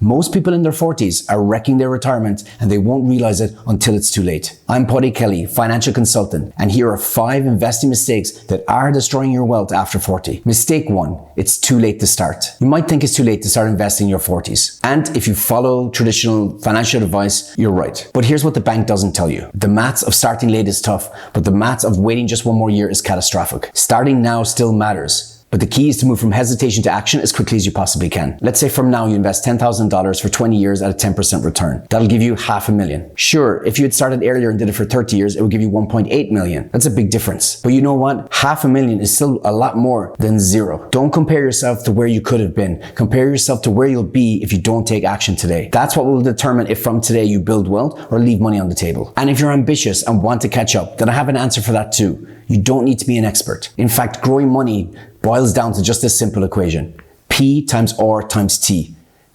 Most people in their 40s are wrecking their retirement and they won't realize it until it's too late. I'm Paddy Kelly, financial consultant, and here are 5 investing mistakes that are destroying your wealth after 40. Mistake 1, it's too late to start. You might think it's too late to start investing in your 40s. And if you follow traditional financial advice, you're right. But here's what the bank doesn't tell you. The maths of starting late is tough, but the maths of waiting just one more year is catastrophic. Starting now still matters. But the key is to move from hesitation to action as quickly as you possibly can. Let's say from now you invest $10,000 for 20 years at a 10% return. That'll give you $500,000. Sure, if you had started earlier and did it for 30 years, it would give you $1.8 million. That's a big difference. But you know what? $500,000 is still a lot more than zero. Don't compare yourself to where you could have been. Compare yourself to where you'll be if you don't take action today. That's what will determine if from today you build wealth or leave money on the table. And if you're ambitious and want to catch up, then I have an answer for that too. You don't need to be an expert. In fact, growing money boils down to just this simple equation. P times R times T.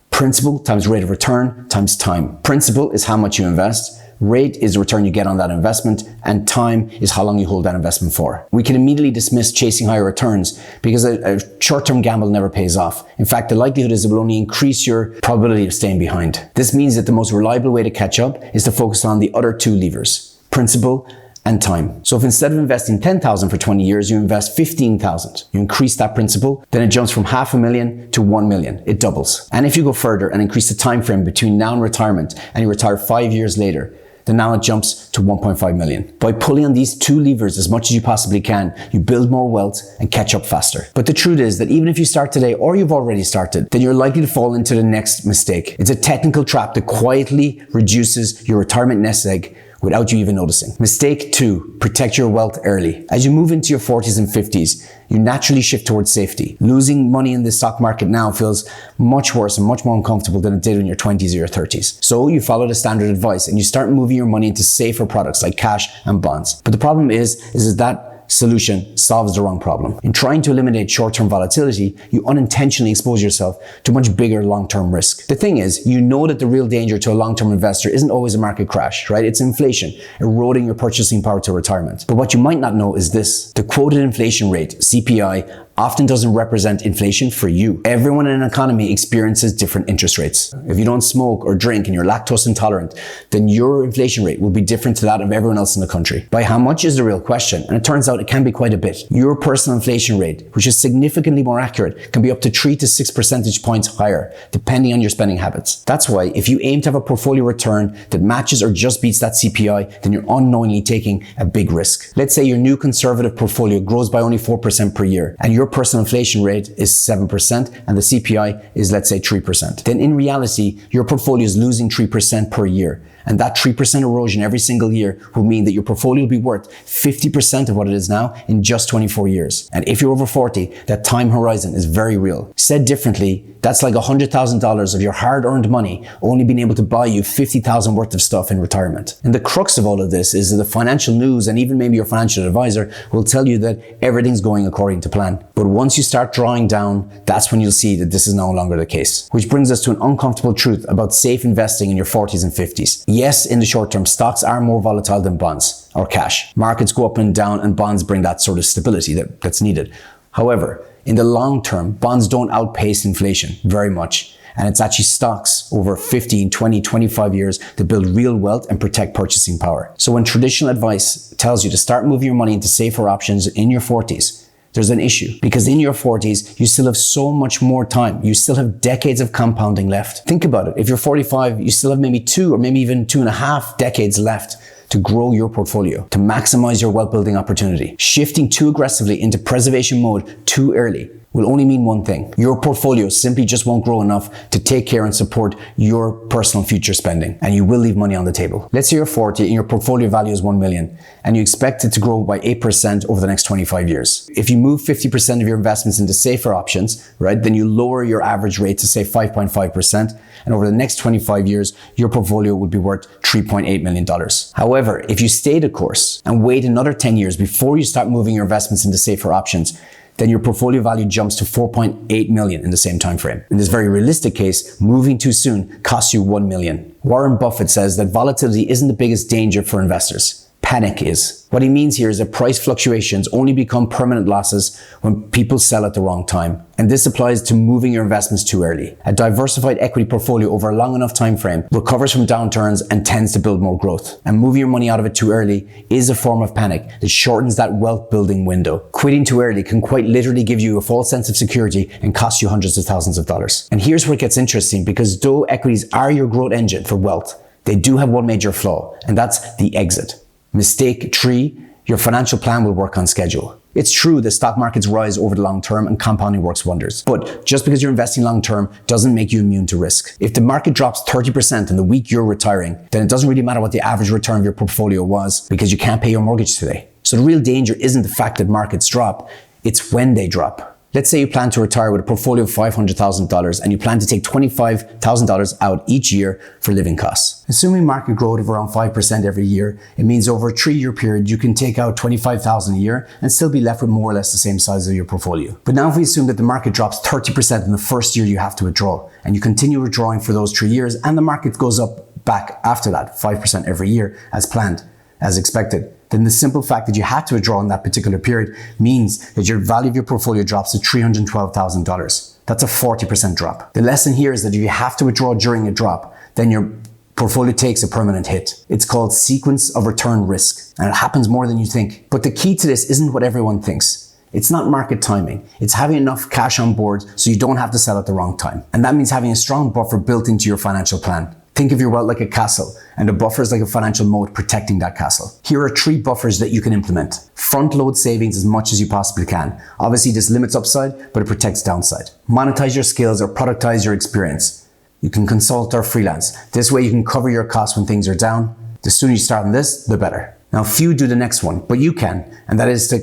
Principal times rate of return times time. Principal is how much you invest. Rate is the return you get on that investment, and time is how long you hold that investment for. We can immediately dismiss chasing higher returns because a short-term gamble never pays off. In fact, the likelihood is it will only increase your probability of staying behind. This means that the most reliable way to catch up is to focus on the other 2 levers, principal and time. So if instead of investing $10,000 for 20 years, you invest $15,000, you increase that principal, then it jumps from $500,000 to $1 million. It doubles. And if you go further and increase the time frame between now and retirement, and you retire 5 years later, then now it jumps to $1.5 million. By pulling on these 2 levers as much as you possibly can, you build more wealth and catch up faster. But the truth is that even if you start today or you've already started, then you're likely to fall into the next mistake. It's a technical trap that quietly reduces your retirement nest egg without you even noticing. Mistake 2, protect your wealth early. As you move into your 40s and 50s, you naturally shift towards safety. Losing money in the stock market now feels much worse and much more uncomfortable than it did in your 20s or your 30s. So you follow the standard advice and you start moving your money into safer products like cash and bonds. But the problem is that solution solves the wrong problem. In trying to eliminate short-term volatility, you unintentionally expose yourself to much bigger long-term risk. The thing is, you know that the real danger to a long-term investor isn't always a market crash, right? It's inflation, eroding your purchasing power to retirement. But what you might not know is this: the quoted inflation rate, CPI, often doesn't represent inflation for you. Everyone in an economy experiences different interest rates. If you don't smoke or drink and you're lactose intolerant, then your inflation rate will be different to that of everyone else in the country. By how much is the real question, and it turns out it can be quite a bit. Your personal inflation rate, which is significantly more accurate, can be up to 3 to 6 percentage points higher, depending on your spending habits. That's why if you aim to have a portfolio return that matches or just beats that CPI, then you're unknowingly taking a big risk. Let's say your new conservative portfolio grows by only 4% per year, and your personal inflation rate is 7% and the CPI is, let's say, 3%. Then in reality, your portfolio is losing 3% per year. And that 3% erosion every single year will mean that your portfolio will be worth 50% of what it is now in just 24 years. And if you're over 40, that time horizon is very real. Said differently, that's like $100,000 of your hard-earned money only being able to buy you $50,000 worth of stuff in retirement. And the crux of all of this is that the financial news and even maybe your financial advisor will tell you that everything's going according to plan. But once you start drawing down, that's when you'll see that this is no longer the case. Which brings us to an uncomfortable truth about safe investing in your 40s and 50s. Yes, in the short term, stocks are more volatile than bonds or cash. Markets go up and down and bonds bring that sort of stability that's needed. However, in the long term, bonds don't outpace inflation very much. And it's actually stocks over 15, 20, 25 years that build real wealth and protect purchasing power. So when traditional advice tells you to start moving your money into safer options in your 40s, there's an issue, because in your 40s, you still have so much more time. You still have decades of compounding left. Think about it. If you're 45, you still have maybe 2 or maybe even 2.5 decades left to grow your portfolio, to maximize your wealth building opportunity. Shifting too aggressively into preservation mode too early will only mean one thing. Your portfolio simply just won't grow enough to take care and support your personal future spending, and you will leave money on the table. Let's say you're 40 and your portfolio value is 1 million and you expect it to grow by 8% over the next 25 years. If you move 50% of your investments into safer options, right, then you lower your average rate to say 5.5%, and over the next 25 years, your portfolio would be worth $3.8 million. However, if you stay the course and wait another 10 years before you start moving your investments into safer options, then your portfolio value jumps to 4.8 million in the same time frame. In this very realistic case, moving too soon costs you 1 million. Warren Buffett says that volatility isn't the biggest danger for investors. panic is. What he means here is that price fluctuations only become permanent losses when people sell at the wrong time. And this applies to moving your investments too early. A diversified equity portfolio over a long enough time frame recovers from downturns and tends to build more growth. And moving your money out of it too early is a form of panic that shortens that wealth building window. Quitting too early can quite literally give you a false sense of security and cost you hundreds of thousands of dollars. And here's where it gets interesting, because though equities are your growth engine for wealth, they do have one major flaw, and that's the exit. Mistake 3, your financial plan will work on schedule. It's true that stock markets rise over the long term and compounding works wonders. But just because you're investing long term doesn't make you immune to risk. If the market drops 30% in the week you're retiring, then it doesn't really matter what the average return of your portfolio was, because you can't pay your mortgage today. So the real danger isn't the fact that markets drop, it's when they drop. Let's say you plan to retire with a portfolio of $500,000 and you plan to take $25,000 out each year for living costs. Assuming market growth of around 5% every year, it means over a 3-year period you can take out $25,000 a year and still be left with more or less the same size of your portfolio. But now if we assume that the market drops 30% in the first year you have to withdraw, and you continue withdrawing for those 3 years, and the market goes up back after that 5% every year as planned, as expected, then the simple fact that you had to withdraw in that particular period means that your value of your portfolio drops to $312,000. That's a 40% drop. The lesson here is that if you have to withdraw during a drop, then your portfolio takes a permanent hit. It's called sequence of return risk, and it happens more than you think. But the key to this isn't what everyone thinks. It's not market timing. It's having enough cash on board so you don't have to sell at the wrong time. And that means having a strong buffer built into your financial plan. Think of your wealth like a castle, and a buffer is like a financial moat protecting that castle. Here are 3 buffers that you can implement. Front load savings as much as you possibly can. Obviously this limits upside, but it protects downside. Monetize your skills or productize your experience. You can consult or freelance. This way you can cover your costs when things are down. The sooner you start on this, the better. Now few do the next one, but you can, and that is to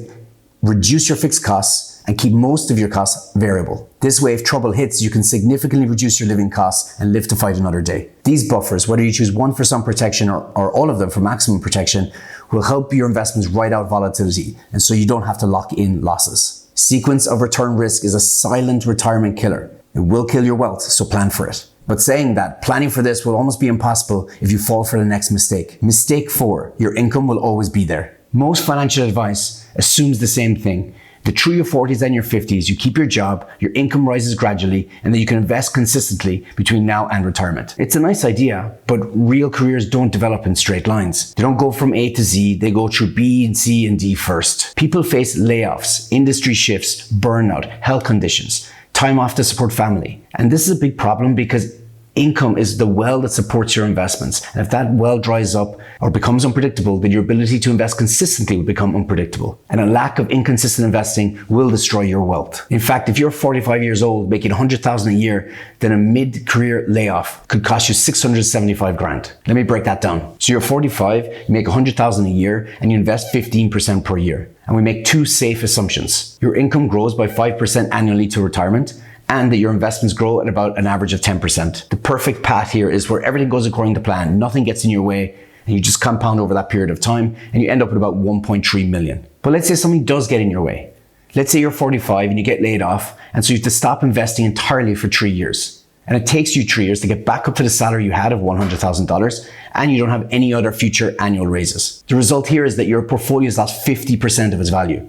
reduce your fixed costs and keep most of your costs variable. This way, if trouble hits, you can significantly reduce your living costs and live to fight another day. These buffers, whether you choose one for some protection or all of them for maximum protection, will help your investments ride out volatility, and so you don't have to lock in losses. Sequence of return risk is a silent retirement killer. It will kill your wealth, so plan for it. But saying that, planning for this will almost be impossible if you fall for the next mistake. Mistake 4, your income will always be there. Most financial advice assumes the same thing. That through your 40s and your 50s, you keep your job, your income rises gradually, and that you can invest consistently between now and retirement. It's a nice idea, but real careers don't develop in straight lines. They don't go from A to Z, they go through B and C and D first. People face layoffs, industry shifts, burnout, health conditions, time off to support family. And this is a big problem because income is the well that supports your investments. And if that well dries up or becomes unpredictable, then your ability to invest consistently will become unpredictable. And a lack of inconsistent investing will destroy your wealth. In fact, if you're 45 years old making $100,000 a year, then a mid-career layoff could cost you $675,000. Let me break that down. So you're 45, you make $100,000 a year, and you invest 15% per year. And we make 2 safe assumptions. Your income grows by 5% annually to retirement, and that your investments grow at about an average of 10%. The perfect path here is where everything goes according to plan, nothing gets in your way, and you just compound over that period of time, and you end up with about 1.3 million. But let's say something does get in your way. Let's say you're 45 and you get laid off, and so you have to stop investing entirely for 3 years. And it takes you 3 years to get back up to the salary you had of $100,000, and you don't have any other future annual raises. The result here is that your portfolio has lost 50% of its value.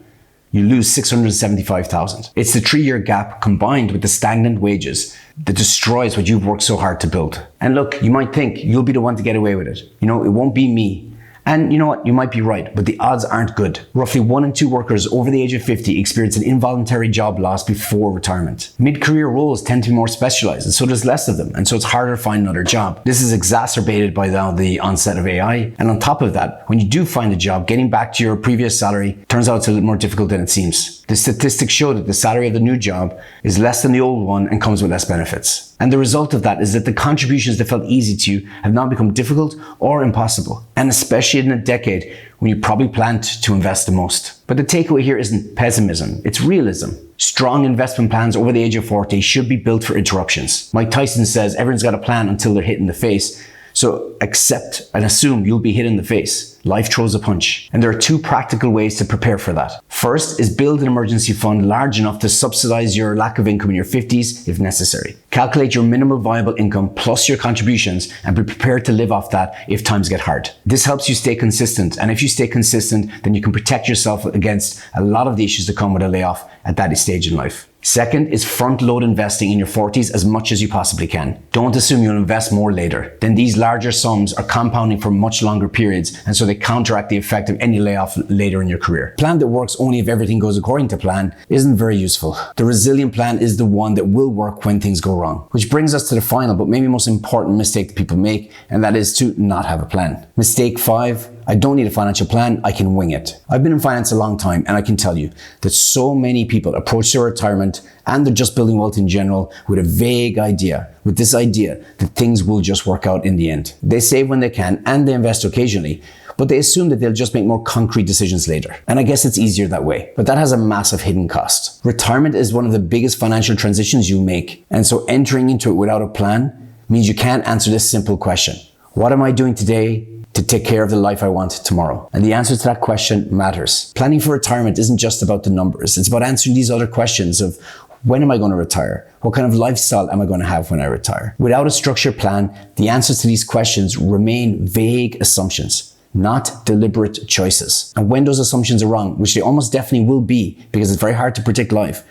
You lose $675,000. It's the 3-year gap combined with the stagnant wages that destroys what you've worked so hard to build. And look, you might think you'll be the one to get away with it. You know, it won't be me. And you know what? You might be right, but the odds aren't good. Roughly 1 in 2 workers over the age of 50 experience an involuntary job loss before retirement. Mid-career roles tend to be more specialized, and so there's less of them, and so it's harder to find another job. This is exacerbated by now the onset of AI. And on top of that, when you do find a job, getting back to your previous salary turns out it's a little more difficult than it seems. The statistics show that the salary of the new job is less than the old one and comes with less benefits. And the result of that is that the contributions that felt easy to you have now become difficult or impossible. And especially in a decade when you probably planned to invest the most. But the takeaway here isn't pessimism, it's realism. Strong investment plans over the age of 40 should be built for interruptions. Mike Tyson says everyone's got a plan until they're hit in the face. So accept and assume you'll be hit in the face. Life throws a punch. And there are two practical ways to prepare for that. First is build an emergency fund large enough to subsidize your lack of income in your 50s if necessary. Calculate your minimal viable income plus your contributions and be prepared to live off that if times get hard. This helps you stay consistent. And if you stay consistent, then you can protect yourself against a lot of the issues that come with a layoff at that stage in life. Second is front load investing in your 40s as much as you possibly can. Don't assume you'll invest more later. Then these larger sums are compounding for much longer periods, and so they counteract the effect of any layoff later in your career. A plan that works only if everything goes according to plan isn't very useful. The resilient plan is the one that will work when things go wrong. Which brings us to the final but maybe most important mistake that people make, and that is to not have a plan. Mistake 5. I don't need a financial plan, I can wing it. I've been in finance a long time and I can tell you that so many people approach their retirement and they're just building wealth in general with a vague idea, with this idea that things will just work out in the end. They save when they can and they invest occasionally, but they assume that they'll just make more concrete decisions later. And I guess it's easier that way, but that has a massive hidden cost. Retirement is one of the biggest financial transitions you make, and so entering into it without a plan means you can't answer this simple question. What am I doing today to take care of the life I want tomorrow? And the answer to that question matters. Planning for retirement isn't just about the numbers. It's about answering these other questions of when am I going to retire? What kind of lifestyle am I going to have when I retire? Without a structured plan, the answers to these questions remain vague assumptions, not deliberate choices. And when those assumptions are wrong, which they almost definitely will be because it's very hard to predict life,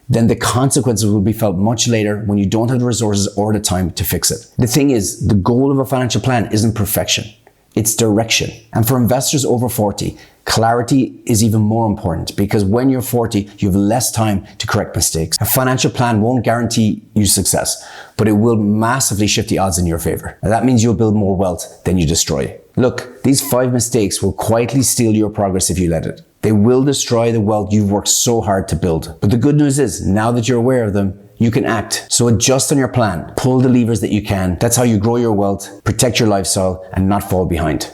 then the consequences will be felt much later when you don't have the resources or the time to fix it. The thing is, the goal of a financial plan isn't perfection. It's direction. And for investors over 40, clarity is even more important because when you're 40, you have less time to correct mistakes. A financial plan won't guarantee you success, but it will massively shift the odds in your favor. And that means you'll build more wealth than you destroy. Look, these 5 mistakes will quietly steal your progress if you let it. They will destroy the wealth you've worked so hard to build. But the good news is, now that you're aware of them, you can act. So adjust on your plan, pull the levers that you can. That's how you grow your wealth, protect your lifestyle, and not fall behind.